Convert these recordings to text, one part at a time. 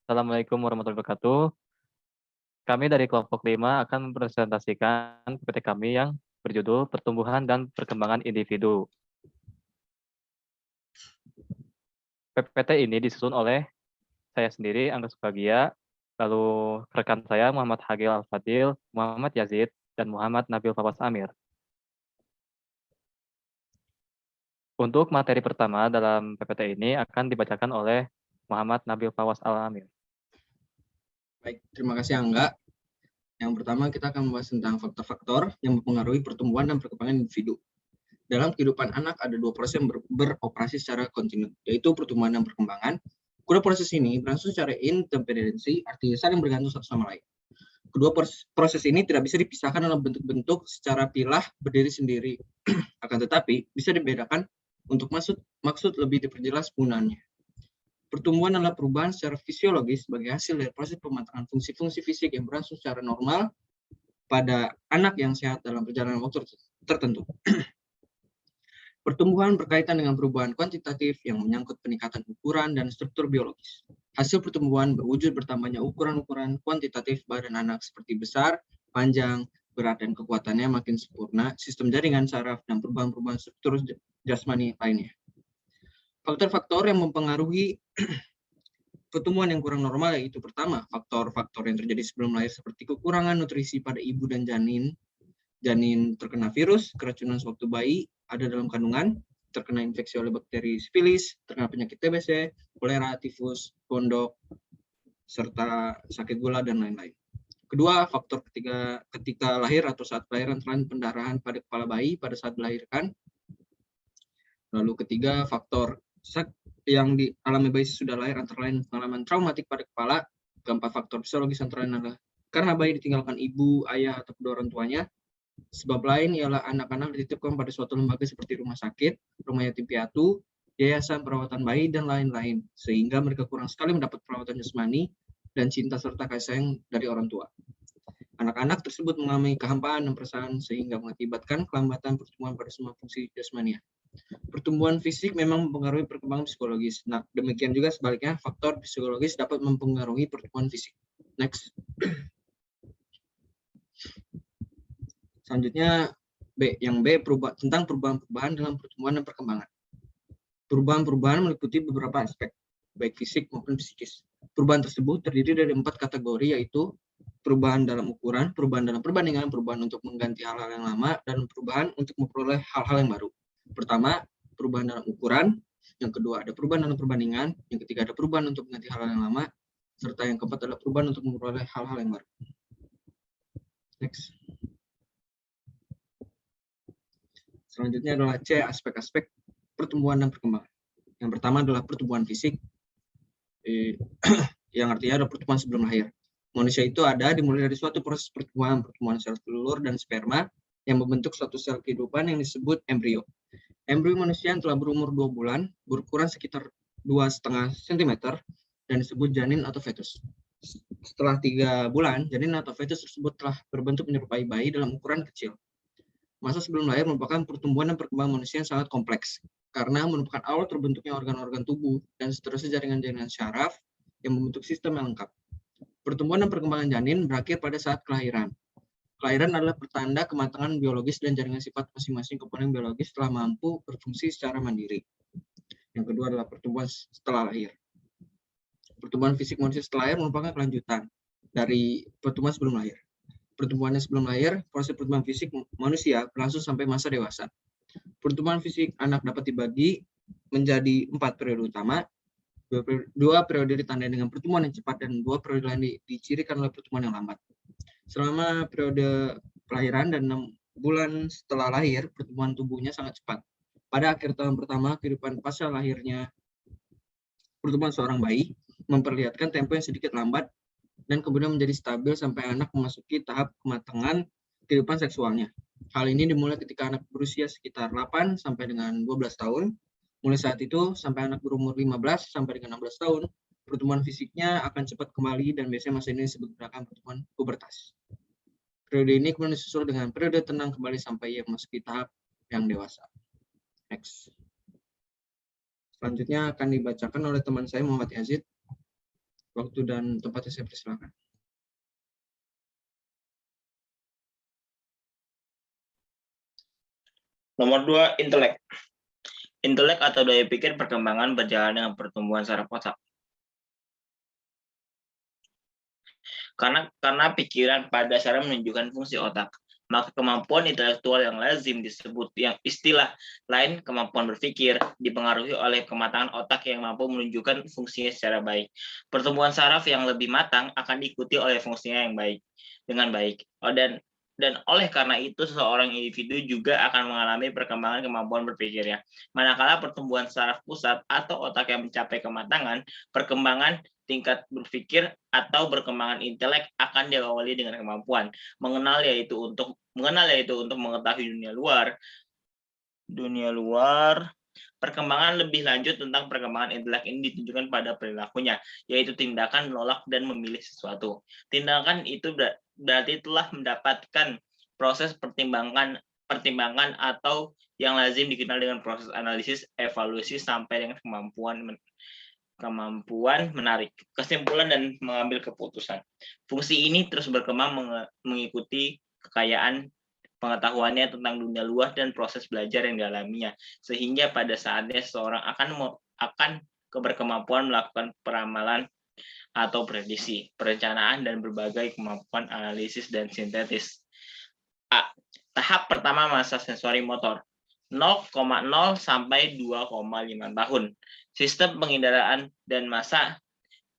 Assalamualaikum warahmatullahi wabarakatuh. Kami dari kelompok 5 akan mempresentasikan PPT kami yang berjudul Pertumbuhan dan Perkembangan Individu. PPT ini disusun oleh saya sendiri, Angga Supagia, lalu rekan saya Muhammad Hagil Al-Fadil, Muhammad Yazid, dan Muhammad Nabil Fawas Amir. Untuk materi pertama dalam PPT ini akan dibacakan oleh Muhammad Nabil Fawas Al-Amir. Baik, terima kasih Angga. Yang pertama kita akan membahas tentang faktor-faktor yang mempengaruhi pertumbuhan dan perkembangan individu. Dalam kehidupan anak ada dua proses yang beroperasi secara kontinu, yaitu pertumbuhan dan perkembangan. Kedua proses ini berlangsung secara interdependensi, artinya saling bergantung satu sama lain. Kedua proses ini tidak bisa dipisahkan dalam bentuk-bentuk secara pilah berdiri sendiri. Akan tetapi bisa dibedakan untuk maksud lebih diperjelas penggunaannya. Pertumbuhan adalah perubahan secara fisiologis sebagai hasil dari proses pematangan fungsi-fungsi fisik yang berlangsung secara normal pada anak yang sehat dalam perjalanan waktu tertentu. Pertumbuhan berkaitan dengan perubahan kuantitatif yang menyangkut peningkatan ukuran dan struktur biologis. Hasil pertumbuhan berwujud bertambahnya ukuran-ukuran kuantitatif badan anak seperti besar, panjang, berat, dan kekuatannya makin sempurna, sistem jaringan saraf, dan perubahan-perubahan struktur jasmani lainnya. Faktor-faktor yang mempengaruhi pertumbuhan yang kurang normal yaitu pertama, faktor-faktor yang terjadi sebelum lahir seperti kekurangan nutrisi pada ibu dan janin terkena virus, keracunan sewaktu bayi, ada dalam kandungan, terkena infeksi oleh bakteri sifilis, terkena penyakit TBC, kolera, tifus, gondok, serta sakit gula, dan lain-lain. Kedua, faktor ketika lahir atau saat kelahiran terlalu pendarahan pada kepala bayi pada saat dilahirkan. Lalu ketiga, faktor yang dialami bayi sudah lahir antara lain pengalaman traumatik pada kepala. Keempat, faktor psikologis antara lain adalah karena bayi ditinggalkan ibu, ayah, atau kedua orang tuanya. Sebab lain ialah anak-anak dititipkan pada suatu lembaga seperti rumah sakit, rumah yatim piatu, yayasan perawatan bayi, dan lain-lain, sehingga mereka kurang sekali mendapat perawatan jasmani dan cinta serta kasih sayang dari orang tua. Anak-anak tersebut mengalami kehampaan dan perasaan sehingga mengakibatkan kelambatan pertumbuhan pada semua fungsi jasmania. Pertumbuhan fisik memang mempengaruhi perkembangan psikologis. Nah, demikian juga sebaliknya, faktor psikologis dapat mempengaruhi pertumbuhan fisik. Next. Selanjutnya, yang B, tentang perubahan-perubahan dalam pertumbuhan dan perkembangan. Perubahan-perubahan meliputi beberapa aspek, baik fisik maupun psikis. Perubahan tersebut terdiri dari 4 kategori, yaitu perubahan dalam ukuran, perubahan dalam perbandingan, perubahan untuk mengganti hal-hal yang lama, dan perubahan untuk memperoleh hal-hal yang baru. Pertama, perubahan dalam ukuran. Yang kedua, ada perubahan dalam perbandingan. Yang ketiga, ada perubahan untuk mengganti hal-hal yang lama. Serta yang keempat adalah perubahan untuk memperoleh hal-hal yang baru. Next. Selanjutnya adalah C, aspek-aspek pertumbuhan dan perkembangan. Yang pertama adalah pertumbuhan fisik, yang artinya ada pertumbuhan sebelum lahir. Manusia itu ada dimulai dari suatu proses pertumbuhan sel telur dan sperma yang membentuk suatu sel kehidupan yang disebut embrio. Embrio manusia yang telah berumur 2 bulan berukuran sekitar 2,5 cm dan disebut janin atau fetus. Setelah 3 bulan, janin atau fetus tersebut telah berbentuk menyerupai bayi dalam ukuran kecil. Masa sebelum lahir merupakan pertumbuhan dan perkembangan manusia yang sangat kompleks karena merupakan awal terbentuknya organ-organ tubuh dan seterusnya jaringan-jaringan syaraf yang membentuk sistem yang lengkap. Pertumbuhan dan perkembangan janin berakhir pada saat kelahiran. Kelahiran adalah pertanda kematangan biologis dan jaringan sifat masing-masing komponen biologis telah mampu berfungsi secara mandiri. Yang kedua adalah pertumbuhan setelah lahir. Pertumbuhan fisik manusia setelah lahir merupakan kelanjutan dari pertumbuhan sebelum lahir. Pertumbuhannya sebelum lahir, proses pertumbuhan fisik manusia berlangsung sampai masa dewasa. Pertumbuhan fisik anak dapat dibagi menjadi 4 periode utama. 2 periode ditandai dengan pertumbuhan yang cepat dan 2 periode lain dicirikan oleh pertumbuhan yang lambat. Selama periode kelahiran dan 6 bulan setelah lahir, pertumbuhan tubuhnya sangat cepat. Pada akhir tahun pertama kehidupan pasca lahirnya, pertumbuhan seorang bayi memperlihatkan tempo yang sedikit lambat dan kemudian menjadi stabil sampai anak memasuki tahap kematangan kehidupan seksualnya. Hal ini dimulai ketika anak berusia sekitar 8 sampai dengan 12 tahun. Mulai saat itu sampai anak berumur 15 sampai dengan 16 tahun, pertumbuhan fisiknya akan cepat kembali dan biasanya masa ini disebut gerakan pertumbuhan pubertas. Periode ini kemudian disusul dengan periode tenang kembali sampai ia memasuki tahap yang dewasa. Next. Selanjutnya akan dibacakan oleh teman saya Muhammad Yazid. Waktu dan tempatnya saya persilakan. Nomor 2, intelek. Intelek atau daya pikir perkembangan berjalan dengan pertumbuhan saraf otak. Karena pikiran pada dasarnya menunjukkan fungsi otak, maka kemampuan intelektual yang lazim disebut yang istilah lain kemampuan berpikir dipengaruhi oleh kematangan otak yang mampu menunjukkan fungsinya secara baik. Pertumbuhan saraf yang lebih matang akan diikuti oleh fungsinya yang baik dengan baik. Dan oleh karena itu seseorang individu juga akan mengalami perkembangan kemampuan berpikirnya. Manakala pertumbuhan saraf pusat atau otak yang mencapai kematangan, perkembangan tingkat berpikir atau perkembangan intelek akan diawali dengan kemampuan mengenal yaitu untuk mengetahui dunia luar. Perkembangan lebih lanjut tentang perkembangan intelek ini ditunjukkan pada perilakunya, yaitu tindakan menolak dan memilih sesuatu. Tindakan itu berarti telah mendapatkan proses pertimbangan atau yang lazim dikenal dengan proses analisis, evaluasi sampai dengan kemampuan menarik kesimpulan dan mengambil keputusan. Fungsi ini terus berkembang mengikuti kekayaan pengetahuannya tentang dunia luar dan proses belajar yang dialaminya, sehingga pada saatnya seseorang akan berkemampuan melakukan peramalan atau prediksi, perencanaan, dan berbagai kemampuan analisis dan sintetis. A. Tahap pertama masa sensori motor, 0,0 sampai 2,5 tahun. Sistem penginderaan dan masa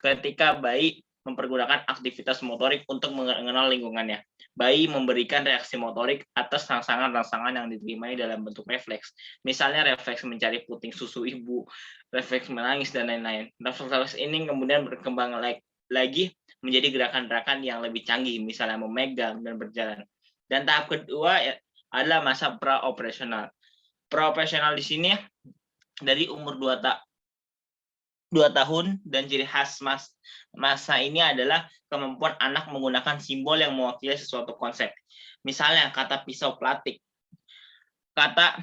ketika bayi mempergunakan aktivitas motorik untuk mengenal lingkungannya. Bayi memberikan reaksi motorik atas rangsangan-rangsangan yang diterimanya dalam bentuk refleks. Misalnya refleks mencari puting susu ibu, refleks menangis, dan lain-lain. Refleks ini kemudian berkembang lagi menjadi gerakan-gerakan yang lebih canggih, misalnya memegang dan berjalan. Dan tahap kedua adalah masa pra-operasional. Pra-operasional di sini dari umur 2 tahun, dan ciri khas masa ini adalah kemampuan anak menggunakan simbol yang mewakili sesuatu konsep. Misalnya kata pisau pelatik. Kata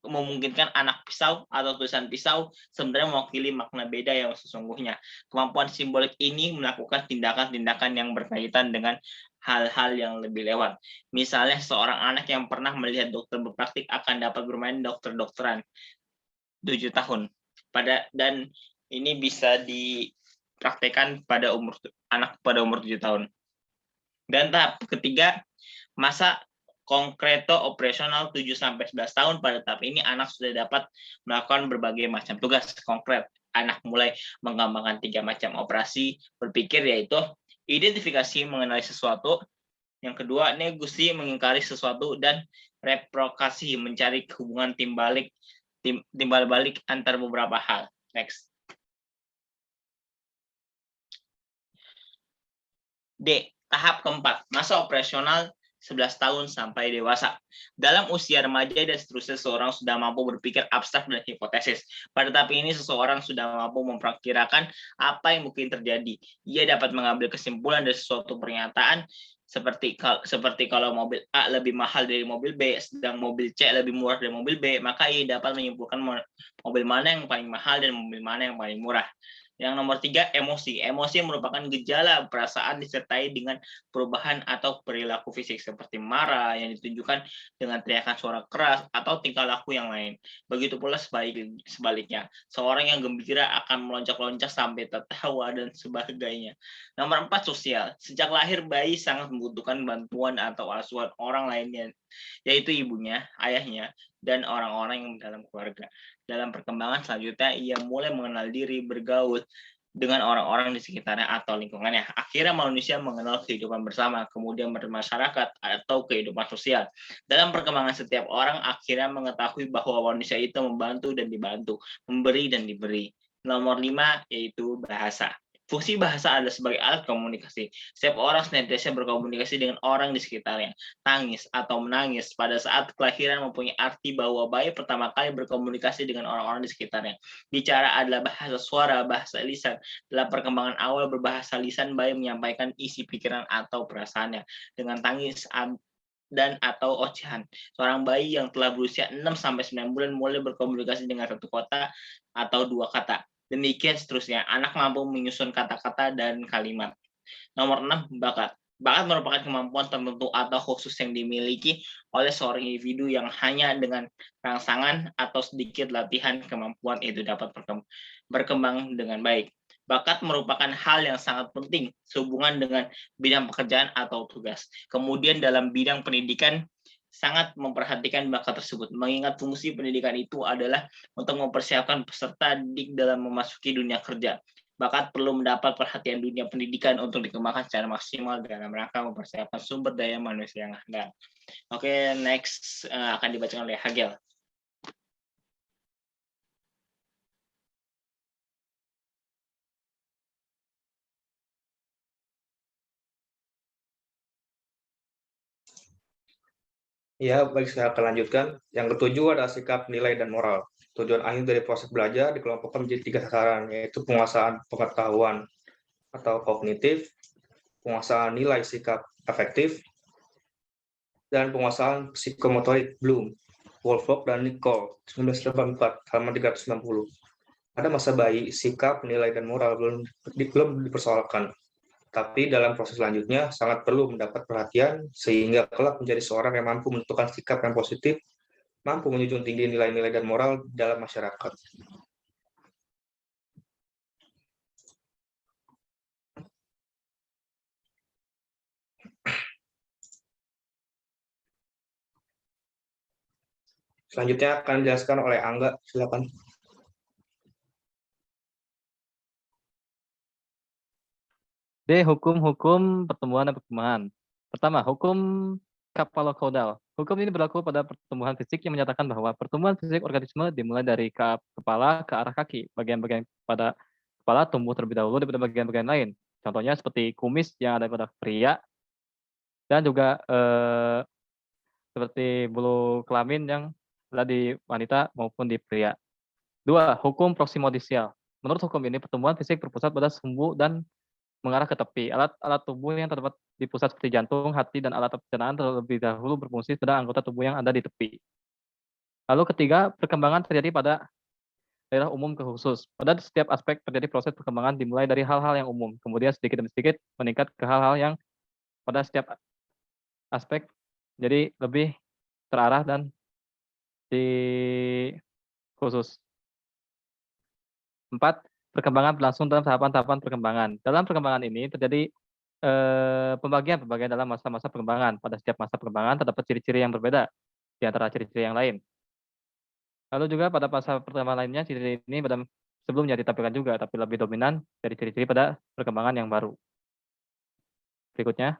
memungkinkan anak pisau atau tulisan pisau sebenarnya mewakili makna beda yang sesungguhnya. Kemampuan simbolik ini melakukan tindakan-tindakan yang berkaitan dengan hal-hal yang lebih lewat. Misalnya seorang anak yang pernah melihat dokter berpraktik akan dapat bermain dokter-dokteran 7 tahun. Dan ini bisa dipraktekkan pada anak pada umur 7 tahun. Dan tahap ketiga, masa konkreto operasional 7-11 tahun. Pada tahap ini anak sudah dapat melakukan berbagai macam tugas konkret. Anak mulai mengembangkan 3 macam operasi berpikir, yaitu identifikasi mengenali sesuatu, yang kedua negosiasi mengingkari sesuatu, dan reprokasi mencari hubungan timbal balik antar beberapa hal. Next. D. Tahap keempat, masa operasional 11 tahun sampai dewasa. Dalam usia remaja dan seterusnya, seseorang sudah mampu berpikir abstrak dan hipotesis. Pada tahap ini, seseorang sudah mampu memperkirakan apa yang mungkin terjadi. Ia dapat mengambil kesimpulan dari suatu pernyataan, seperti kalau mobil A lebih mahal dari mobil B, sedang mobil C lebih murah dari mobil B, maka ia dapat menyimpulkan mobil mana yang paling mahal dan mobil mana yang paling murah. Yang nomor 3, emosi. Emosi merupakan gejala perasaan disertai dengan perubahan atau perilaku fisik seperti marah yang ditunjukkan dengan teriakan suara keras atau tingkah laku yang lain. Begitu pula sebaliknya. Seorang yang gembira akan melonjak-lonjak sampai tertawa dan sebagainya. Nomor 4, sosial. Sejak lahir, bayi sangat membutuhkan bantuan atau asuhan orang lainnya, yaitu ibunya, ayahnya, dan orang-orang yang dalam keluarga. Dalam perkembangan selanjutnya, ia mulai mengenal diri, bergaul dengan orang-orang di sekitarnya atau lingkungannya. Akhirnya manusia mengenal kehidupan bersama, kemudian bermasyarakat atau kehidupan sosial. Dalam perkembangan setiap orang akhirnya mengetahui bahwa manusia itu membantu dan dibantu, memberi dan diberi. Nomor 5, yaitu bahasa. Fungsi bahasa adalah sebagai alat komunikasi. Setiap orang senantiasa berkomunikasi dengan orang di sekitarnya. Tangis atau menangis pada saat kelahiran mempunyai arti bahwa bayi pertama kali berkomunikasi dengan orang-orang di sekitarnya. Bicara adalah bahasa suara, bahasa lisan. Dalam perkembangan awal berbahasa lisan, bayi menyampaikan isi pikiran atau perasaannya dengan tangis dan atau ocehan. Seorang bayi yang telah berusia 6-9 bulan mulai berkomunikasi dengan satu kata atau 2 kata. Demikian seterusnya, anak mampu menyusun kata-kata dan kalimat. Nomor 6, bakat. Bakat merupakan kemampuan tertentu atau khusus yang dimiliki oleh seorang individu yang hanya dengan rangsangan atau sedikit latihan kemampuan itu dapat berkembang dengan baik. Bakat merupakan hal yang sangat penting sehubungan dengan bidang pekerjaan atau tugas. Kemudian dalam bidang pendidikan sangat memperhatikan bakat tersebut, mengingat fungsi pendidikan itu adalah untuk mempersiapkan peserta didik dalam memasuki dunia kerja. Bakat perlu mendapat perhatian dunia pendidikan untuk dikembangkan secara maksimal dalam rangka mempersiapkan sumber daya manusia yang handal. Oke, next akan dibacakan oleh Hagel. Ya, baik, saya akan lanjutkan. Yang ketujuh adalah sikap, nilai, dan moral. Tujuan akhir dari proses belajar dikelompokkan menjadi 3 sasaran, yaitu penguasaan pengetahuan atau kognitif, penguasaan nilai sikap afektif, dan penguasaan psikomotorik. Bloom, Woolfolk, dan Nicole, 1984, halaman 390. Pada masa bayi, sikap, nilai, dan moral belum dipersoalkan. Tapi dalam proses selanjutnya sangat perlu mendapat perhatian sehingga kelak menjadi seorang yang mampu menentukan sikap yang positif, mampu menjunjung tinggi nilai-nilai dan moral dalam masyarakat. Selanjutnya akan dijelaskan oleh Angga, silakan. D. Hukum-hukum pertumbuhan dan perkembangan. Pertama, hukum Kapalo-Caudal. Hukum ini berlaku pada pertumbuhan fisik yang menyatakan bahwa pertumbuhan fisik organisme dimulai dari kepala ke arah kaki. Bagian-bagian pada kepala tumbuh terlebih dahulu daripada bagian-bagian lain. Contohnya seperti kumis yang ada pada pria dan juga seperti bulu kelamin yang ada di wanita maupun di pria. 2. Hukum proksimodisial. Menurut hukum ini, pertumbuhan fisik berpusat pada sumbu dan mengarah ke tepi. Alat-alat tubuh yang terdapat di pusat seperti jantung, hati, dan alat pencernaan terlebih dahulu berfungsi pada anggota tubuh yang ada di tepi. Lalu ketiga, perkembangan terjadi pada daerah umum ke khusus. Pada setiap aspek terjadi proses perkembangan dimulai dari hal-hal yang umum, kemudian sedikit demi sedikit meningkat ke hal-hal yang pada setiap aspek jadi lebih terarah dan di khusus. 4. Perkembangan berlangsung dalam tahapan-tahapan perkembangan. Dalam perkembangan ini terjadi pembagian-pembagian dalam masa-masa perkembangan. Pada setiap masa perkembangan terdapat ciri-ciri yang berbeda di antara ciri-ciri yang lain. Lalu juga pada masa perkembangan lainnya, ciri ini sebelumnya ditampilkan juga, tapi lebih dominan dari ciri-ciri pada perkembangan yang baru. Berikutnya.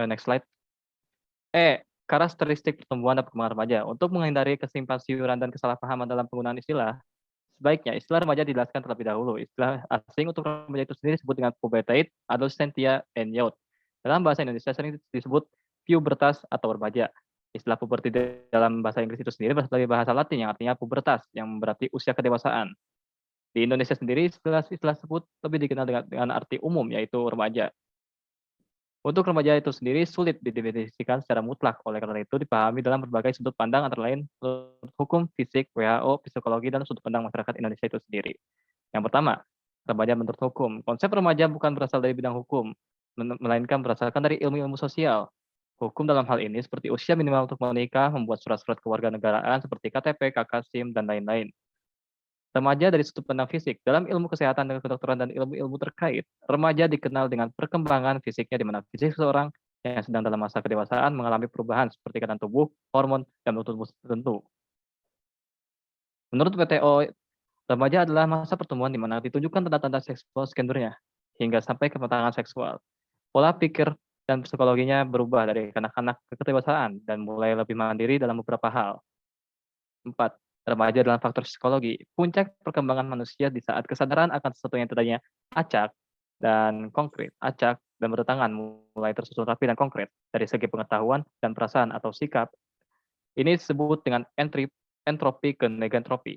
Next slide. Karakteristik pertumbuhan dan perkembangan remaja. Untuk menghindari kesimpang siuran dan kesalahpahaman dalam penggunaan istilah, sebaiknya istilah remaja dijelaskan terlebih dahulu. Istilah asing untuk remaja itu sendiri disebut dengan pubertate, adolescentia, and youth. Dalam bahasa Indonesia sering disebut pubertas atau remaja. Istilah puberti dalam bahasa Inggris itu sendiri berasal dari bahasa Latin yang artinya pubertas, yang berarti usia kedewasaan. Di Indonesia sendiri, istilah tersebut lebih dikenal dengan arti umum, yaitu remaja. Untuk remaja itu sendiri sulit didefinisikan secara mutlak, oleh karena itu dipahami dalam berbagai sudut pandang antara lain hukum, fisik, WHO, psikologi, dan sudut pandang masyarakat Indonesia itu sendiri. Yang pertama, remaja menurut hukum. Konsep remaja bukan berasal dari bidang hukum, melainkan berdasarkan dari ilmu-ilmu sosial. Hukum dalam hal ini seperti usia minimal untuk menikah, membuat surat-surat kewarganegaraan seperti KTP, KK, SIM, dan lain-lain. Remaja dari sudut pandang fisik. Dalam ilmu kesehatan dan kedokteran dan ilmu-ilmu terkait, remaja dikenal dengan perkembangan fisiknya di mana fisik seseorang yang sedang dalam masa kedewasaan mengalami perubahan seperti keadaan tubuh, hormon, dan bentuk tubuh tertentu. Menurut WTO, remaja adalah masa pertumbuhan di mana ditunjukkan tanda-tanda seksual sekundernya hingga sampai kematangan seksual. Pola pikir dan psikologinya berubah dari kanak-kanak ke kedewasaan dan mulai lebih mandiri dalam beberapa hal. 4. Remaja dalam faktor psikologi. Puncak perkembangan manusia di saat kesadaran akan sesuatu yang tadinya acak dan konkret, acak dan berdatangan mulai tersusun rapi dan konkret dari segi pengetahuan dan perasaan atau sikap. Ini disebut dengan entropi ke negentropi.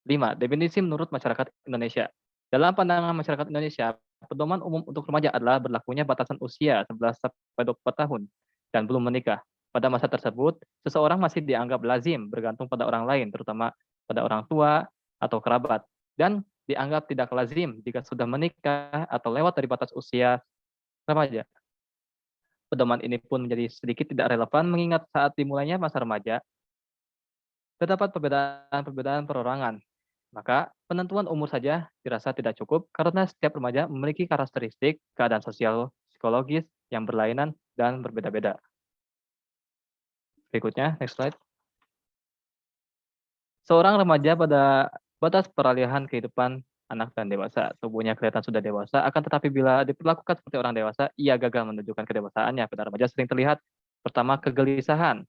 5. Definisi menurut masyarakat Indonesia. Dalam pandangan masyarakat Indonesia, pedoman umum untuk remaja adalah berlakunya batasan usia 11 sampai 24 tahun dan belum menikah. Pada masa tersebut, seseorang masih dianggap lazim bergantung pada orang lain, terutama pada orang tua atau kerabat, dan dianggap tidak lazim jika sudah menikah atau lewat dari batas usia remaja. Pedoman ini pun menjadi sedikit tidak relevan mengingat saat dimulainya masa remaja, terdapat perbedaan perorangan. Maka penentuan umur saja dirasa tidak cukup karena setiap remaja memiliki karakteristik keadaan sosial psikologis yang berlainan dan berbeda-beda. Berikutnya, next slide. Seorang remaja pada batas peralihan kehidupan anak dan dewasa. Tubuhnya kelihatan sudah dewasa, akan tetapi bila diperlakukan seperti orang dewasa, ia gagal menunjukkan kedewasaannya. Pada remaja sering terlihat, pertama, kegelisahan,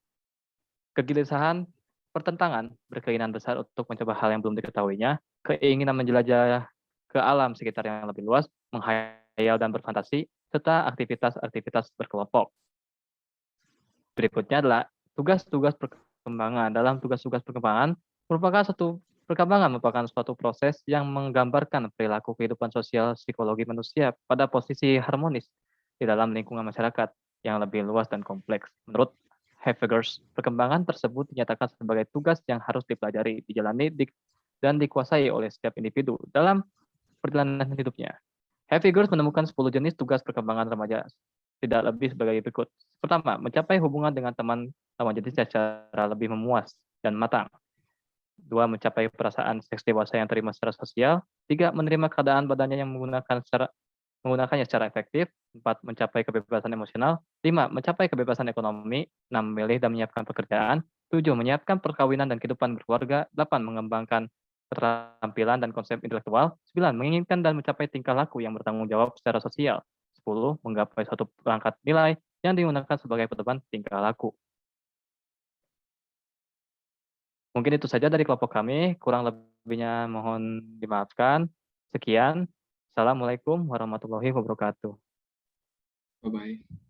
pertentangan, berkeinginan besar untuk mencoba hal yang belum diketahuinya, keinginan menjelajah ke alam sekitar yang lebih luas, menghayal dan berfantasi, serta aktivitas-aktivitas berkelompok. Berikutnya adalah tugas-tugas perkembangan. Dalam tugas-tugas perkembangan, perkembangan merupakan suatu proses yang menggambarkan perilaku kehidupan sosial psikologi manusia pada posisi harmonis di dalam lingkungan masyarakat yang lebih luas dan kompleks. Menurut Haveggers, perkembangan tersebut dinyatakan sebagai tugas yang harus dipelajari, dijalani, dan dikuasai oleh setiap individu dalam perjalanan hidupnya. Haveggers menemukan 10 jenis tugas perkembangan remaja, tidak lebih sebagai berikut. Pertama, mencapai hubungan dengan teman lawan jenisnya secara lebih memuas dan matang. 2. Mencapai perasaan seks dewasa yang terima secara sosial. 3. Menerima keadaan badannya yang menggunakannya secara efektif. 4. Mencapai kebebasan emosional. 5. Mencapai kebebasan ekonomi. 6. Memilih dan menyiapkan pekerjaan. 7. Menyiapkan perkawinan dan kehidupan berkeluarga. 8. Mengembangkan keterampilan dan konsep intelektual. 9. Menginginkan dan mencapai tingkah laku yang bertanggung jawab secara sosial. 10. Menggapai suatu perangkat nilai yang digunakan sebagai pedoman tingkah laku. Mungkin itu saja dari kelompok kami, kurang lebihnya mohon dimaafkan. Sekian, Assalamualaikum warahmatullahi wabarakatuh. Bye-bye.